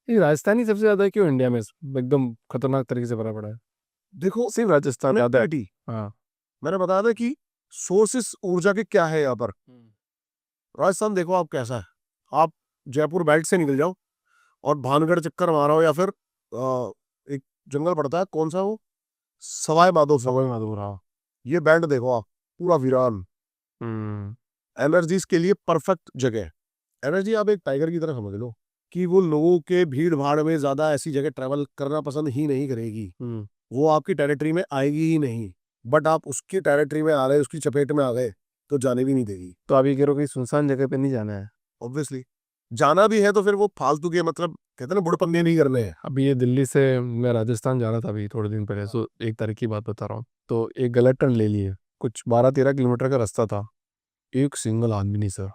ये राजस्थानी सबसे ज्यादा क्यों इंडिया में एकदम खतरनाक तरीके से भरा पड़ा है? देखो सिर्फ राजस्थान ज्यादा है। कनेक्टिविटी, हाँ। मैंने बताया था कि सोर्सेस ऊर्जा के क्या है यहाँ पर। राजस्थान देखो आप कैसा है। आप जयपुर बेल्ट से निकल जाओ और भानगढ़ चक्कर मारो, या फिर एक जंगल पड़ता है, कौन सा वो, सवाई माधोपुर, सवाई माधोपुर, हाँ। ये बैंड देखो आप, पूरा वीरान। हम्म। एनर्जीज के लिए परफेक्ट जगह है। एनर्जी आप एक टाइगर की तरह समझ लो, कि वो लोगों के भीड़ भाड़ में ज्यादा ऐसी जगह ट्रैवल करना पसंद ही नहीं करेगी। हम्म। वो आपकी टेरिटरी में आएगी ही नहीं। बट आप उसकी टेरिटरी में आ गए, उसकी चपेट में आ गए, तो जाने भी नहीं देगी। तो आप ये कह रहे हो कि सुनसान जगह पे नहीं जाना है? ऑब्वियसली, जाना भी है तो फिर वो फालतू के, मतलब कहते हैं ना, बुड़पन्ने नहीं करने हैं। अभी ये दिल्ली से मैं राजस्थान जा रहा था अभी थोड़े दिन पहले, तो 1 तारीख की बात बता रहा हूँ। तो एक गलत टर्न ले लिए, कुछ 12-13 किलोमीटर का रास्ता था। एक सिंगल आदमी नहीं सर।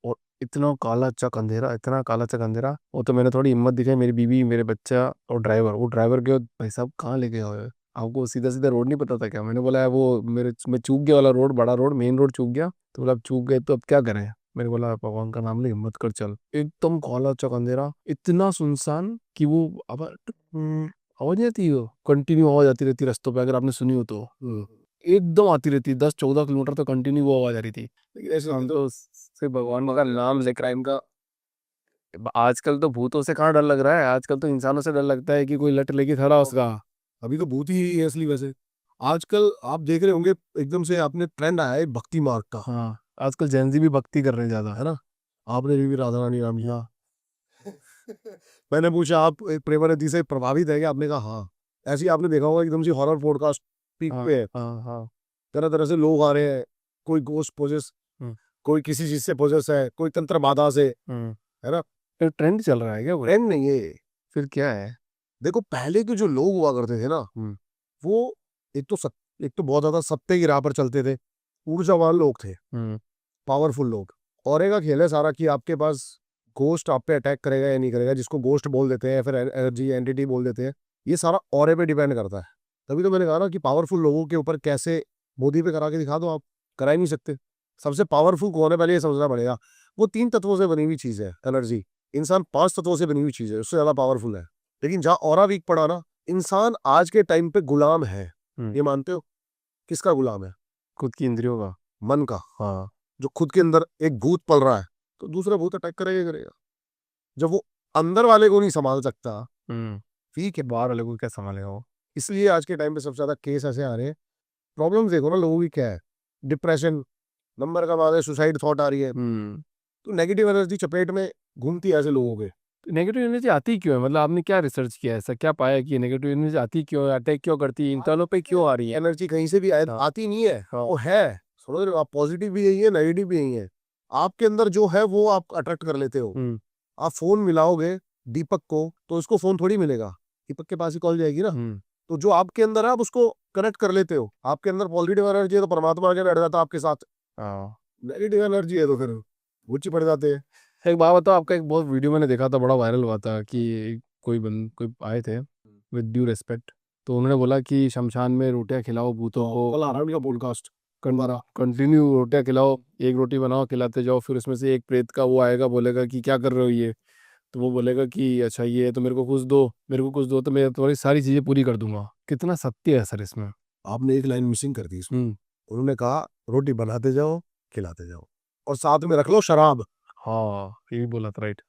और इतना काला चक अंधेरा, इतना काला चक अंधेरा। वो तो मैंने थोड़ी हिम्मत दिखाई, मेरी बीवी, मेरे बच्चा और ड्राइवर। वो ड्राइवर के भाई साहब कहाँ लेके आए? आपको सीधा सीधा रोड नहीं पता था क्या? मैंने बोला है वो मेरे मैं चूक गया वाला रोड, बड़ा रोड, मेन रोड चूक गया। तो बोला अब चूक गए तो अब क्या करें? मैंने बोला भगवान का नाम ले, हिम्मत कर चल। एकदम काला चक अंधेरा, इतना सुनसान कि वो अब आवाज नहीं आती, वो कंटिन्यू आवाज आती रहती रास्तों पे, अगर आपने सुनी हो तो। एकदम आती रहती, 10-14 किलोमीटर तो कंटिन्यू वो आवाज आ रही थी। लेकिन ऐसे हम तो सिर्फ भगवान का नाम ले, क्राइम का। आजकल तो भूतों से कहाँ डर लग रहा है, आजकल तो इंसानों से डर लगता है कि कोई लट लेके खड़ा हो उसका। अभी तो भूत ही है असली वैसे। आजकल आप देख रहे होंगे, एकदम से आपने ट्रेंड आया है भक्ति मार्ग का, हाँ, आजकल जैनजी भी भक्ति कर रहे हैं ज्यादा। है ना। आपने भी राधा रानी नाम लिया। हाँ। मैंने पूछा आप एक प्रेमानंदी से प्रभावित है क्या, आपने कहा हाँ। ऐसे ही आपने देखा होगा एकदम से हॉरर पॉडकास्ट पीक हाँ। पे है, हाँ। हाँ। तरह तरह से लोग आ रहे हैं। कोई गोस्ट पोजेस, हम्म। कोई किसी चीज से पोजेस है, कोई तंत्र बाधा से, हम्म। है ना। फिर ट्रेंड चल रहा है क्या कोई? ट्रेंड नहीं है। फिर क्या है? देखो पहले के जो लोग हुआ करते थे ना, हम्म। वो एक तो बहुत ज्यादा सत्य की राह पर चलते थे, ऊर्जावान लोग थे, हम्म। पावरफुल लोग। ऑरे का खेल है सारा, कि आपके पास गोस्ट आप पे अटैक करेगा या नहीं करेगा, जिसको गोस्ट बोल देते हैं, फिर एनर्जी एंटिटी बोल देते हैं। ये सारा ऑरे पे डिपेंड करता है। तभी तो मैंने कहा ना कि पावरफुल लोगों के ऊपर कैसे, मोदी पे करा के दिखा दो आप, करा ही नहीं सकते। सबसे पावरफुल कौन है, पहले ये समझना पड़ेगा। वो 3 तत्वों से बनी हुई चीज है एनर्जी। इंसान 5 तत्वों से बनी हुई चीज है, उससे ज्यादा पावरफुल है। लेकिन जहां ऑरा वीक पड़ा ना, इंसान आज के टाइम पे गुलाम है। हम्म। ये मानते हो? किसका गुलाम है? खुद की इंद्रियों का। मन का। हाँ। जो खुद के अंदर एक भूत पल रहा है, तो दूसरा भूत अटैक करेगा ही करेगा। जब वो अंदर वाले को नहीं संभाल सकता, हम्म। ठीक है। बाहर वाले को क्या संभालेगा वो? इसलिए आज के टाइम पे सबसे ज्यादा केस ऐसे आ रहे हैं। प्रॉब्लम्स देखो ना लोगों की क्या है। डिप्रेशन, नंबर कम आ रहे, सुसाइड थॉट आ रही है। हम्म। तो नेगेटिव एनर्जी चपेट में घूमती है ऐसे लोगों के। नेगेटिव एनर्जी आती क्यों है? मतलब आपने क्या रिसर्च किया है, ऐसा क्या पाया कि नेगेटिव एनर्जी आती क्यों है, अटैक क्यों करती है, इंसानों पे क्यों आ रही है? एनर्जी कहीं से भी हाँ। आती नहीं है, हाँ। वो है। समझ रहे हो आप, पॉजिटिव भी यही है, नेगेटिव भी यही है। आपके अंदर जो है वो आप अट्रैक्ट कर लेते हो। हम्म। आप फोन मिलाओगे दीपक को, तो इसको फोन थोड़ी मिलेगा, दीपक के पास ही कॉल जाएगी ना। हम्म। तो जो आपके अंदर है आप उसको कनेक्ट कर लेते हो। आपके अंदर पॉजिटिव एनर्जी है तो परमात्मा आके बैठ जाता है आपके साथ। हाँ। नेगेटिव एनर्जी है तो फिर गुच्ची पड़ जाते हैं। एक बात बताओ, आपका एक बहुत वीडियो मैंने देखा था, बड़ा वायरल हुआ था कि कोई आए थे, विद ड्यू रेस्पेक्ट। तो उन्होंने बोला कि शमशान में रोटियां खिलाओ भूतों को, कल आ रहा है उनका पॉडकास्ट। कंटिन्यू रोटियां खिलाओ, एक रोटी बनाओ खिलाते जाओ, फिर उसमें से एक प्रेत का वो आएगा, बोलेगा कि क्या कर रहे हो ये। तो वो बोलेगा कि अच्छा ये है तो मेरे को कुछ दो, मेरे को कुछ दो तो मैं तुम्हारी सारी चीजें पूरी कर दूंगा। कितना सत्य है सर इसमें? आपने एक लाइन मिसिंग कर दी इसमें। हम्म। उन्होंने कहा रोटी बनाते जाओ, खिलाते जाओ, और साथ में रख लो शराब। हाँ, ये भी बोला था, राइट।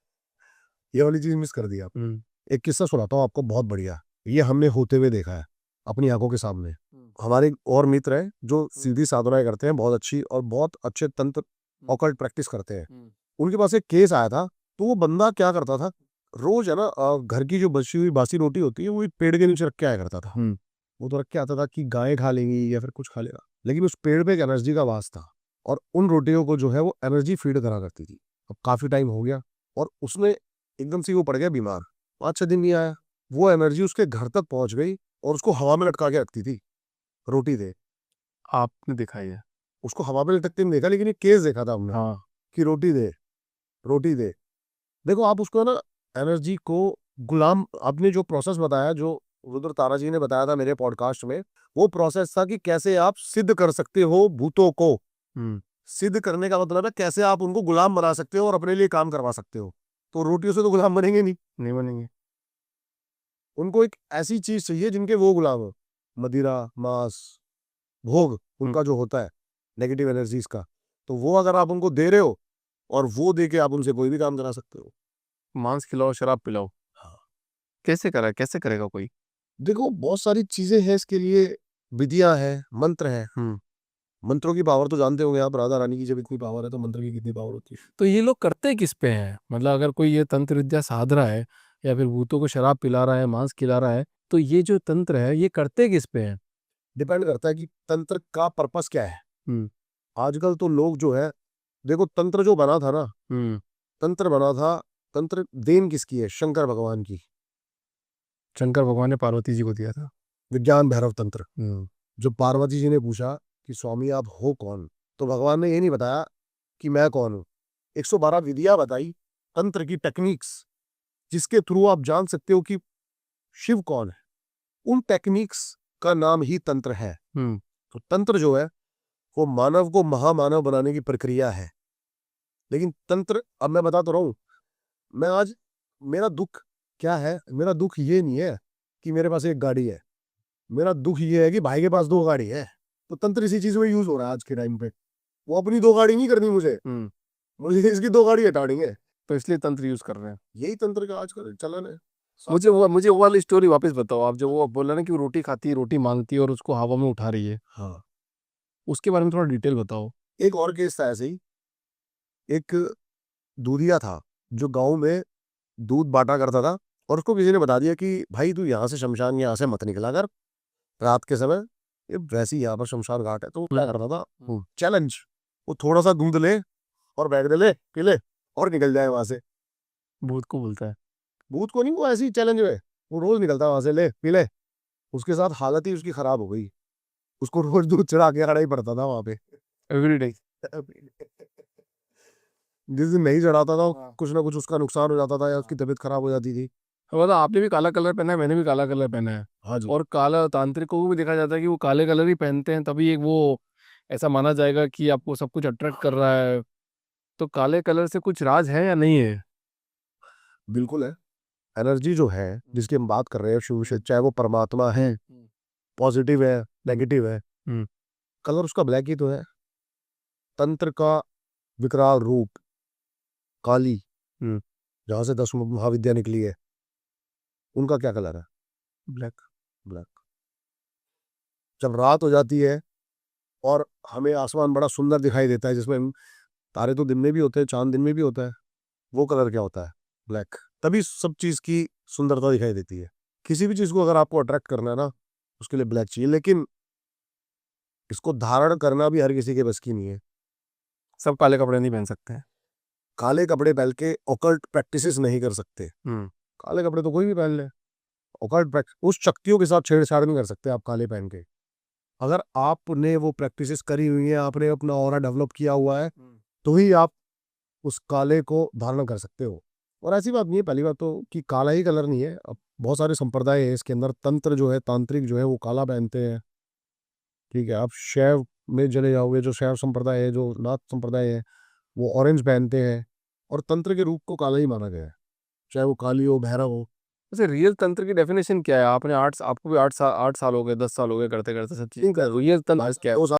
ये वाली चीज मिस कर दी आप। हम्म। एक किस्सा सुनाता हूँ आपको, बहुत बढ़िया। ये हमने होते हुए देखा है अपनी आंखों के सामने। हमारे एक और मित्र है जो सीधी साधनाएं करते हैं, बहुत अच्छी, और बहुत अच्छे तंत्र ऑकल्ट प्रैक्टिस करते हैं। उनके पास एक केस आया था। तो वो बंदा क्या करता था, रोज है ना, घर की जो बची हुई बासी रोटी होती है वो एक पेड़ के नीचे रख के आया करता था। हम्म। वो तो रख के आता था कि गायें खा लेंगी या फिर कुछ खा लेगा, लेकिन उस पेड़ पे एक एनर्जी का वास था, और उन रोटियों को जो है वो एनर्जी फीड करा करती थी। अब काफी टाइम हो गया, और उसने एकदम से वो पड़ गया बीमार। 5-6 दिन नहीं आया। वो एनर्जी उसके घर तक पहुंच गई, और उसको हवा में लटका के रखती थी, रोटी दे। आपने देखा ये? उसको हवा में लटकते नहीं देखा, लेकिन ये केस देखा था हमने, हाँ। कि रोटी दे, रोटी दे। देखो आप उसको ना, एनर्जी को गुलाम, आपने जो प्रोसेस बताया, जो रुद्र तारा जी ने बताया था मेरे पॉडकास्ट में, वो प्रोसेस था कि कैसे आप सिद्ध कर सकते हो भूतों को। हम्म। सिद्ध करने का मतलब है कैसे आप उनको गुलाम बना सकते हो और अपने लिए काम करवा सकते हो। तो रोटियों से तो गुलाम बनेंगे नहीं। नहीं बनेंगे। उनको एक ऐसी चीज चाहिए जिनके वो गुलाम हो। मदिरा, मांस, भोग उनका जो होता है नेगेटिव एनर्जीज का, तो वो अगर आप उनको दे रहे हो और वो दे के आप उनसे कोई भी काम करा सकते हो। मांस खिलाओ, शराब पिलाओ, हाँ। कैसे करेगा कोई? देखो बहुत सारी चीजें हैं इसके लिए, विधियां हैं, मंत्र हैं। मंत्रों की पावर तो जानते होंगे आप, राधा रानी की जब इतनी पावर है तो मंत्र की कितनी पावर होती है। तो ये लोग करते किस पे हैं? मतलब अगर कोई ये तंत्र विद्या साध रहा है या फिर भूतों को शराब पिला रहा है, मांस खिला रहा है, तो ये जो तंत्र है ये करते किस पे हैं? डिपेंड करता है कि तंत्र का पर्पस क्या है। हम्म। आजकल तो लोग जो है, देखो तंत्र जो बना था ना, हम्म। तंत्र बना था, तंत्र देन किसकी है? शंकर भगवान की। शंकर भगवान ने पार्वती जी को दिया था। विज्ञान भैरव तंत्र। हम्म। जो पार्वती जी ने पूछा कि स्वामी आप हो कौन, तो भगवान ने ये नहीं बताया कि मैं कौन हूं। 112 विधियां बताई, तंत्र की टेक्निक्स, जिसके थ्रू आप जान सकते हो कि शिव कौन है। उन टेक्निक्स का नाम ही तंत्र है। हम्म। तो तंत्र जो है वो मानव को महामानव बनाने की प्रक्रिया है। लेकिन तंत्र, अब मैं बता तो रहा हूं, मैं आज, मेरा दुख क्या है? मेरा दुख ये नहीं है कि मेरे पास एक गाड़ी है, मेरा दुख ये है कि भाई के पास 2 गाड़ी है। तो तंत्र इसी चीज में यूज हो रहा है आज के टाइम पे। वो अपनी 2 गाड़ी नहीं करनी मुझे, हम्म। मुझे इसकी 2 गाड़ी हटानी है। तो इसलिए तंत्र यूज कर रहे हैं। यही तंत्र का आज का चलन है। मुझे वो वाली स्टोरी वापस बताओ। आप जो वो बोला ना कि वो रोटी खाती है, रोटी मांगती है और उसको हवा में उठा रही है, हाँ। उसके बारे में थोड़ा डिटेल बताओ। एक और केस था ऐसे ही। एक दूधिया था जो गांव में दूध बांटा करता था, और उसको किसी ने बता दिया कि भाई तू यहाँ से शमशान यहाँ से मत निकला कर रात के समय, ये वैसे ही यहाँ पर शमशान घाट है। तो वो क्या करता था, चैलेंज, वो थोड़ा सा दूध ले और बैग दे, ले पी ले और निकल जाए वहां से। भूत को बोलता है। भूत को नहीं, वो ऐसी चैलेंज में वो रोज निकलता वहां से, ले पी ले। उसके साथ हालत ही उसकी खराब हो गई, उसको रोज दूध चढ़ा के खड़ा ही पड़ता था वहां पे। एवरीडे। जिस दिन नहीं चढ़ाता था हाँ। कुछ ना कुछ उसका नुकसान हो जाता था या उसकी तबीयत खराब हो जाती थी। मतलब आपने भी काला कलर पहना है, मैंने भी काला कलर पहना है। हाँ जी। और काला तांत्रिक को भी देखा जाता है कि वो काले कलर ही पहनते हैं, तभी एक वो ऐसा माना जाएगा कि आपको सब कुछ अट्रैक्ट कर रहा है। तो काले कलर से कुछ राज है या नहीं है? बिल्कुल है। एनर्जी जो है जिसकी हम बात कर रहे हैं शिव से, चाहे वो परमात्मा है, पॉजिटिव है, नेगेटिव है, हम्म। कलर उसका ब्लैक ही तो है। तंत्र का विकराल रूप काली, हम्म। जहां से 10 महाविद्या निकली है, उनका क्या कलर है? ब्लैक। ब्लैक। जब रात हो जाती है और हमें आसमान बड़ा सुंदर दिखाई देता है, जिसमें तारे तो दिन में भी होते हैं, चांद दिन में भी होता है, वो कलर क्या होता है? ब्लैक। तभी सब चीज की सुंदरता दिखाई देती है। किसी भी चीज को अगर आपको अट्रैक्ट करना है ना, उसके लिए ब्लैक चाहिए। लेकिन इसको धारण करना भी हर किसी के बस की नहीं है। सब काले कपड़े नहीं पहन सकते हैं। काले कपड़े पहन के ऑकल्ट प्रैक्टिसेस नहीं कर सकते। हम्म। काले कपड़े तो कोई भी पहन ले, ऑकल्ट प्रैक्टिस उस शक्तियों के साथ छेड़छाड़ नहीं कर सकते आप काले पहन के। अगर आपने वो प्रैक्टिसेस करी हुई है, आपने अपना ऑरा डेवलप किया हुआ है, तो ही आप उस काले को धारण कर सकते हो। और ऐसी बात नहीं है, पहली बात तो कि काला ही कलर नहीं है। अब बहुत सारे संप्रदाय है इसके अंदर, तंत्र जो है, तांत्रिक जो है, वो काला पहनते हैं। ठीक है, आप शैव में चले जाओगे, जो शैव संप्रदाय है, जो नाथ संप्रदाय है, वो ऑरेंज पहनते हैं। और तंत्र के रूप को काला ही माना गया है, चाहे वो काली हो, भैरव हो। वैसे रियल तंत्र की डेफिनेशन क्या है? आपने 8, आपको भी 8 साल हो गए, 10 साल हो गए करते करते सब चीज। रियल तंत्र क्या है? 2 साल